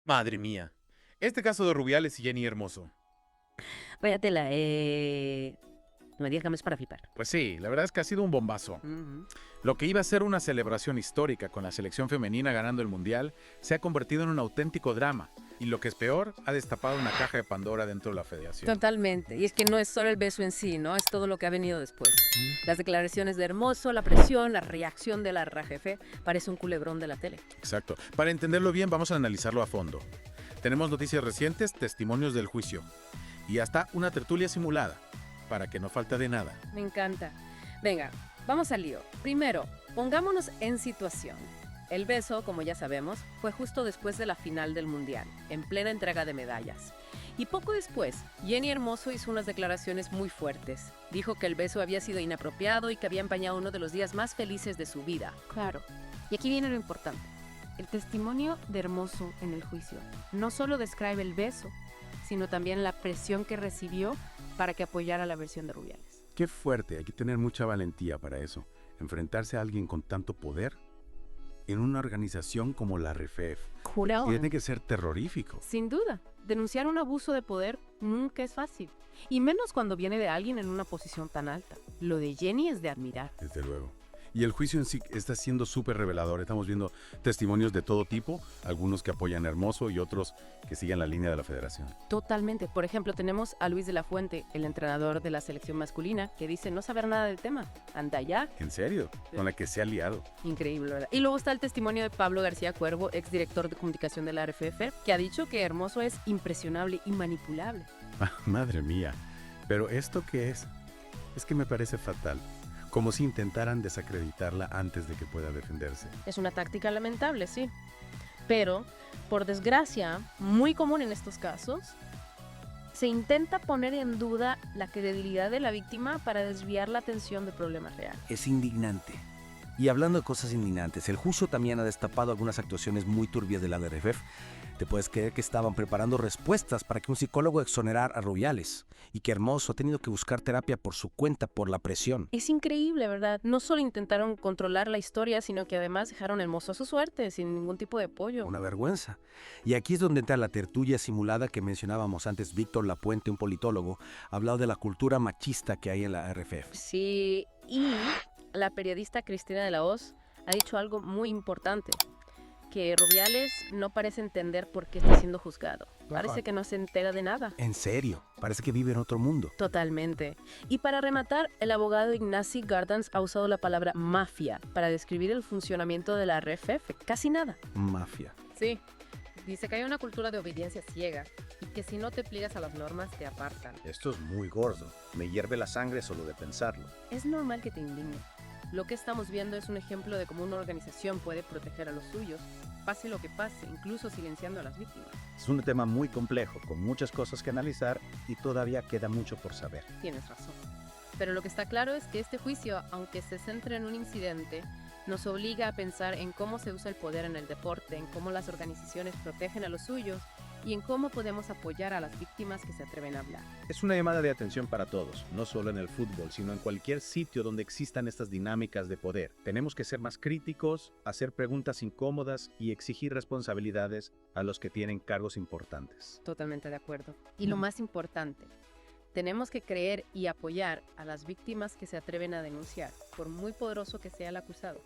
Madre mía. Este caso de Rubiales y Jenny Hermoso. Váyatela, no me digas que no es para flipar. Pues sí, la verdad es que ha sido un bombazo. Ujú. Lo que iba a ser una celebración histórica con la selección femenina ganando el Mundial se ha convertido en un auténtico drama. Y lo que es peor, ha destapado una caja de Pandora dentro de la federación. Totalmente. Y es que no es solo el beso en sí, ¿no? Es todo lo que ha venido después. Las declaraciones de Hermoso, la presión, la reacción de la RAJF, parece un culebrón de la tele. Exacto. Para entenderlo bien, vamos a analizarlo a fondo. Tenemos noticias recientes, testimonios del juicio y hasta una tertulia simulada, para que no falta de nada. Me encanta. Venga, vamos al lío. Primero, pongámonos en situación. El beso, como ya sabemos, fue justo después de la final del Mundial, en plena entrega de medallas. Y poco después, Jenny Hermoso hizo unas declaraciones muy fuertes. Dijo que el beso había sido inapropiado y que había empañado uno de los días más felices de su vida. Claro. Y aquí viene lo importante. El testimonio de Hermoso en el juicio no solo describe el beso, sino también la presión que recibió para que apoyara la versión de Rubiales. Qué fuerte, hay que tener mucha valentía para eso. Enfrentarse a alguien con tanto poder en una organización como la RFEF. Jurado. Tiene que ser terrorífico. Sin duda, denunciar un abuso de poder nunca es fácil. Y menos cuando viene de alguien en una posición tan alta. Lo de Jenny es de admirar. Desde luego. Y el juicio en sí está siendo súper revelador. Estamos viendo testimonios de todo tipo, algunos que apoyan a Hermoso y otros que siguen la línea de la federación. Totalmente. Por ejemplo, tenemos a Luis de la Fuente, el entrenador de la selección masculina, que dice no saber nada del tema. Anda ya. ¿En serio? Con la que se ha liado. Increíble, ¿verdad? Y luego está el testimonio de Pablo García Cuervo, exdirector de comunicación de la RFF, que ha dicho que Hermoso es impresionable y manipulable. Ah, madre mía. ¿Pero esto qué es? Es que me parece fatal. Como si intentaran desacreditarla antes de que pueda defenderse. Es una táctica lamentable, sí. Pero, por desgracia, muy común en estos casos, se intenta poner en duda la credibilidad de la víctima para desviar la atención de problemas reales. Es indignante. Y hablando de cosas indignantes, el juicio también ha destapado algunas actuaciones muy turbias de la RFEF. Te puedes creer que estaban preparando respuestas para que un psicólogo exonerara a Rubiales y que Hermoso ha tenido que buscar terapia por su cuenta por la presión. Es increíble, ¿verdad? No solo intentaron controlar la historia, sino que además dejaron a Hermoso a su suerte, sin ningún tipo de apoyo. Una vergüenza. Y aquí es donde entra la tertulia simulada que mencionábamos antes. Víctor Lapuente, un politólogo, ha hablado de la cultura machista que hay en la RFEF. Sí, y la periodista Cristina de la Hoz ha dicho algo muy importante, que Rubiales no parece entender por qué está siendo juzgado. Parece que no se entera de nada. En serio, parece que vive en otro mundo. Totalmente. Y para rematar, el abogado Ignacy Gardans ha usado la palabra mafia para describir el funcionamiento de la RFF. Casi nada. Mafia. Sí, dice que hay una cultura de obediencia ciega y que si no te pliegas a las normas te apartan. Esto es muy gordo. Me hierve la sangre solo de pensarlo. Es normal que te indigne. Lo que estamos viendo es un ejemplo de cómo una organización puede proteger a los suyos, pase lo que pase, incluso silenciando a las víctimas. Es un tema muy complejo, con muchas cosas que analizar y todavía queda mucho por saber. Tienes razón. Pero lo que está claro es que este juicio, aunque se centre en un incidente, nos obliga a pensar en cómo se usa el poder en el deporte, en cómo las organizaciones protegen a los suyos y en cómo podemos apoyar a las víctimas que se atreven a hablar. Es una llamada de atención para todos, no solo en el fútbol, sino en cualquier sitio donde existan estas dinámicas de poder. Tenemos que ser más críticos, hacer preguntas incómodas y exigir responsabilidades a los que tienen cargos importantes. Totalmente de acuerdo. Y lo más importante, tenemos que creer y apoyar a las víctimas que se atreven a denunciar, por muy poderoso que sea el acusado.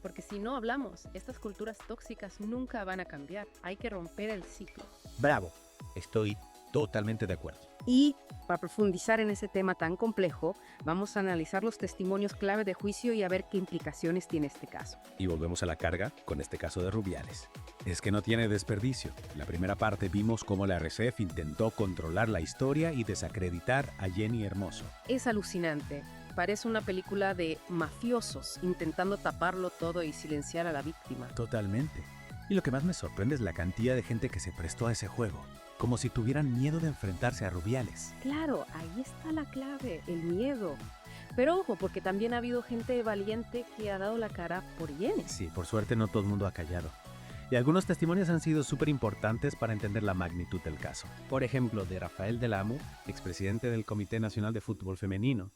Porque si no hablamos, estas culturas tóxicas nunca van a cambiar. Hay que romper el ciclo. Bravo, estoy totalmente de acuerdo. Y para profundizar en ese tema tan complejo, vamos a analizar los testimonios clave de juicio y a ver qué implicaciones tiene este caso. Y volvemos a la carga con este caso de Rubiales. Es que no tiene desperdicio. En la primera parte vimos cómo la RCF intentó controlar la historia y desacreditar a Jenny Hermoso. Es alucinante. Parece una película de mafiosos intentando taparlo todo y silenciar a la víctima. Totalmente. Y lo que más me sorprende es la cantidad de gente que se prestó a ese juego. Como si tuvieran miedo de enfrentarse a Rubiales. Claro, ahí está la clave, el miedo. Pero ojo, porque también ha habido gente valiente que ha dado la cara por Jenny. Sí, por suerte no todo el mundo ha callado. Y algunos testimonios han sido súper importantes para entender la magnitud del caso. Por ejemplo, de Rafael Del Amo, expresidente del Comité Nacional de Fútbol Femenino.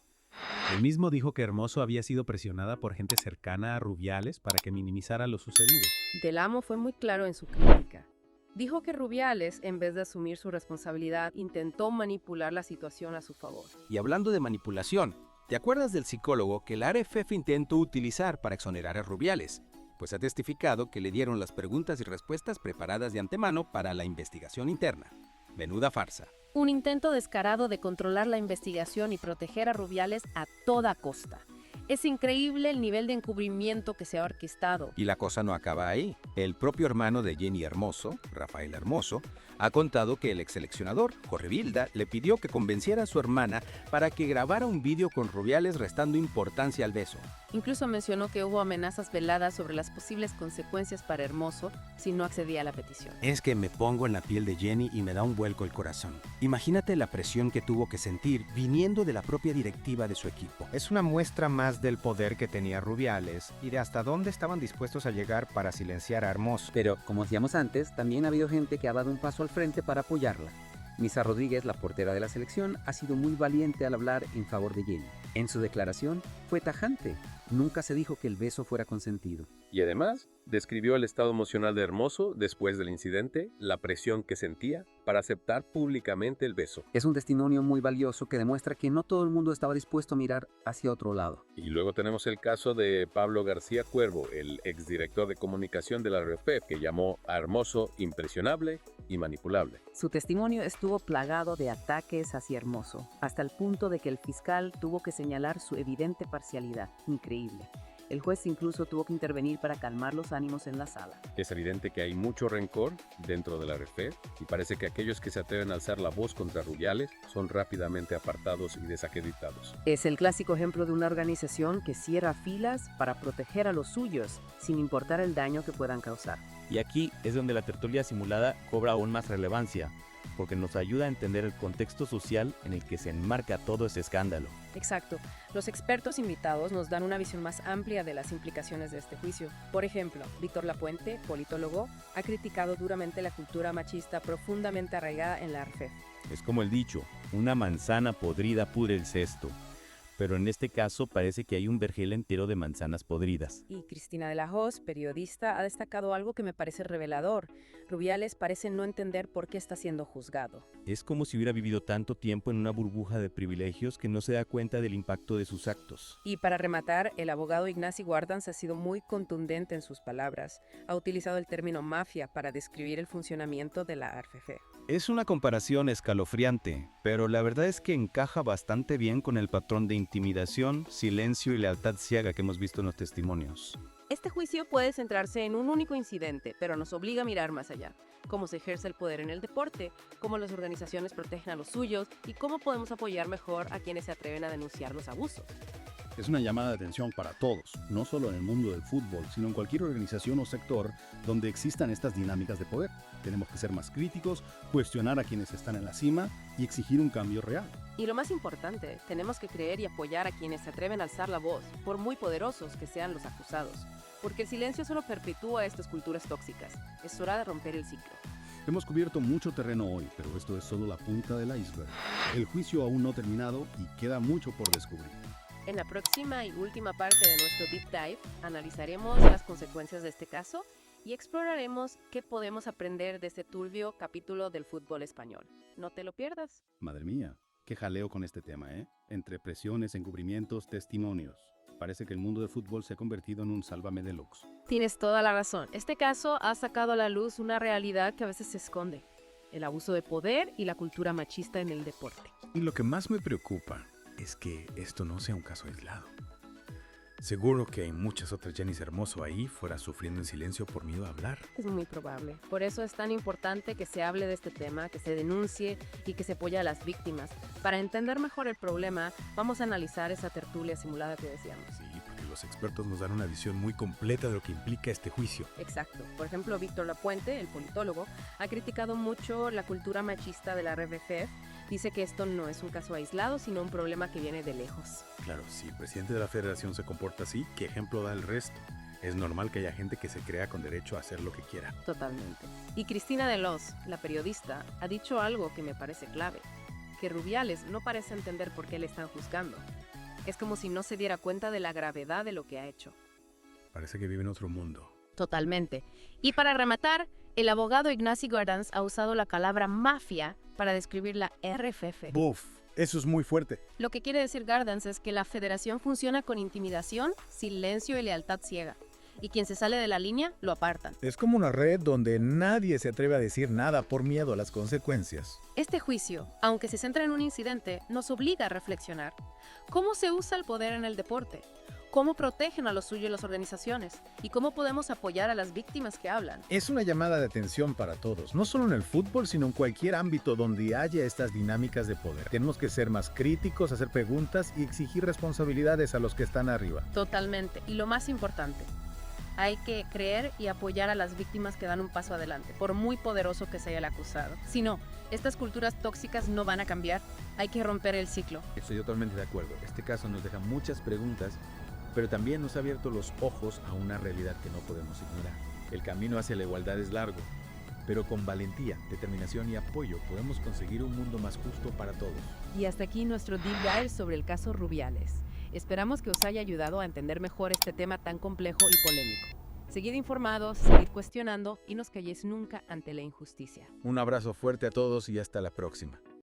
Él mismo dijo que Hermoso había sido presionada por gente cercana a Rubiales para que minimizara lo sucedido. Del Amo fue muy claro en su crítica. Dijo que Rubiales, en vez de asumir su responsabilidad, intentó manipular la situación a su favor. Y hablando de manipulación, ¿te acuerdas del psicólogo que la ARFF intentó utilizar para exonerar a Rubiales? Pues ha testificado que le dieron las preguntas y respuestas preparadas de antemano para la investigación interna. Menuda farsa. Un intento descarado de controlar la investigación y proteger a Rubiales a toda costa. Es increíble el nivel de encubrimiento que se ha orquestado. Y la cosa no acaba ahí. El propio hermano de Jenny Hermoso, Rafael Hermoso, ha contado que el exseleccionador, Jorge Vilda, le pidió que convenciera a su hermana para que grabara un vídeo con Rubiales restando importancia al beso. Incluso mencionó que hubo amenazas veladas sobre las posibles consecuencias para Hermoso si no accedía a la petición. Es que me pongo en la piel de Jenny y me da un vuelco el corazón. Imagínate la presión que tuvo que sentir viniendo de la propia directiva de su equipo. Es una muestra más del poder que tenía Rubiales y de hasta dónde estaban dispuestos a llegar para silenciar a Hermoso. Pero, como decíamos antes, también ha habido gente que ha dado un paso al frente para apoyarla. Misa Rodríguez, la portera de la selección, ha sido muy valiente al hablar en favor de Jenny. En su declaración fue tajante. Nunca se dijo que el beso fuera consentido. Y además, describió el estado emocional de Hermoso después del incidente, la presión que sentía para aceptar públicamente el beso. Es un testimonio muy valioso que demuestra que no todo el mundo estaba dispuesto a mirar hacia otro lado. Y luego tenemos el caso de Pablo García Cuervo, el exdirector de comunicación de la RFEF, que llamó a Hermoso impresionable y manipulable. Su testimonio estuvo plagado de ataques hacia Hermoso, hasta el punto de que el fiscal tuvo que señalar su evidente parcialidad. Increíble. El juez incluso tuvo que intervenir para calmar los ánimos en la sala. Es evidente que hay mucho rencor dentro de la RFEF y parece que aquellos que se atreven a alzar la voz contra Rubiales son rápidamente apartados y desacreditados. Es el clásico ejemplo de una organización que cierra filas para proteger a los suyos, sin importar el daño que puedan causar. Y aquí es donde la tertulia simulada cobra aún más relevancia, porque nos ayuda a entender el contexto social en el que se enmarca todo ese escándalo. Exacto. Los expertos invitados nos dan una visión más amplia de las implicaciones de este juicio. Por ejemplo, Víctor Lapuente, politólogo, ha criticado duramente la cultura machista profundamente arraigada en la RFEF. Es como el dicho, una manzana podrida pudre el cesto. Pero en este caso parece que hay un vergel entero de manzanas podridas. Y Cristina de la Hoz, periodista, ha destacado algo que me parece revelador. Rubiales parece no entender por qué está siendo juzgado. Es como si hubiera vivido tanto tiempo en una burbuja de privilegios que no se da cuenta del impacto de sus actos. Y para rematar, el abogado Ignacy Guardans ha sido muy contundente en sus palabras. Ha utilizado el término mafia para describir el funcionamiento de la RFF. Es una comparación escalofriante, pero la verdad es que encaja bastante bien con el patrón de intimidación, silencio y lealtad ciega que hemos visto en los testimonios. Este juicio puede centrarse en un único incidente, pero nos obliga a mirar más allá. Cómo se ejerce el poder en el deporte, cómo las organizaciones protegen a los suyos y cómo podemos apoyar mejor a quienes se atreven a denunciar los abusos. Es una llamada de atención para todos, no solo en el mundo del fútbol, sino en cualquier organización o sector donde existan estas dinámicas de poder. Tenemos que ser más críticos, cuestionar a quienes están en la cima y exigir un cambio real. Y lo más importante, tenemos que creer y apoyar a quienes se atreven a alzar la voz, por muy poderosos que sean los acusados. Porque el silencio solo perpetúa estas culturas tóxicas. Es hora de romper el ciclo. Hemos cubierto mucho terreno hoy, pero esto es solo la punta del iceberg. El juicio aún no ha terminado y queda mucho por descubrir. En la próxima y última parte de nuestro Deep Dive, analizaremos las consecuencias de este caso y exploraremos qué podemos aprender de este turbio capítulo del fútbol español. No te lo pierdas. Madre mía, qué jaleo con este tema, ¿eh? Entre presiones, encubrimientos, testimonios. Parece que el mundo del fútbol se ha convertido en un sálvame deluxe. Tienes toda la razón. Este caso ha sacado a la luz una realidad que a veces se esconde: el abuso de poder y la cultura machista en el deporte. Y lo que más me preocupa es que esto no sea un caso aislado. Seguro que hay muchas otras Jenny Hermoso ahí fuera sufriendo en silencio por miedo a hablar. Es muy probable. Por eso es tan importante que se hable de este tema, que se denuncie y que se apoye a las víctimas. Para entender mejor el problema, vamos a analizar esa tertulia simulada que decíamos. Sí, porque los expertos nos dan una visión muy completa de lo que implica este juicio. Exacto. Por ejemplo, Víctor Lapuente, el politólogo, ha criticado mucho la cultura machista de la RFF. Dice que esto no es un caso aislado, sino un problema que viene de lejos. Claro, si el presidente de la federación se comporta así, ¿qué ejemplo da el resto? Es normal que haya gente que se crea con derecho a hacer lo que quiera. Totalmente. Y Cristina de Los, la periodista, ha dicho algo que me parece clave: que Rubiales no parece entender por qué le están juzgando. Es como si no se diera cuenta de la gravedad de lo que ha hecho. Parece que vive en otro mundo. Totalmente. Y para rematar, El abogado Ignacy Gardens ha usado la palabra mafia para describir la RFF. Buf, eso es muy fuerte. Lo que quiere decir Gardens es que la federación funciona con intimidación, silencio y lealtad ciega. Y quien se sale de la línea, lo apartan. Es como una red donde nadie se atreve a decir nada por miedo a las consecuencias. Este juicio, aunque se centra en un incidente, nos obliga a reflexionar. ¿Cómo se usa el poder en el deporte? ¿Cómo protegen a los suyos las organizaciones? ¿Y cómo podemos apoyar a las víctimas que hablan? Es una llamada de atención para todos, no solo en el fútbol, sino en cualquier ámbito donde haya estas dinámicas de poder. Tenemos que ser más críticos, hacer preguntas y exigir responsabilidades a los que están arriba. Totalmente. Y lo más importante, hay que creer y apoyar a las víctimas que dan un paso adelante, por muy poderoso que sea el acusado. Si no, estas culturas tóxicas no van a cambiar. Hay que romper el ciclo. Estoy totalmente de acuerdo. Este caso nos deja muchas preguntas, pero también nos ha abierto los ojos a una realidad que no podemos ignorar. El camino hacia la igualdad es largo, pero con valentía, determinación y apoyo podemos conseguir un mundo más justo para todos. Y hasta aquí nuestro Deep Dive sobre el caso Rubiales. Esperamos que os haya ayudado a entender mejor este tema tan complejo y polémico. Seguid informados, seguid cuestionando y no os calléis nunca ante la injusticia. Un abrazo fuerte a todos y hasta la próxima.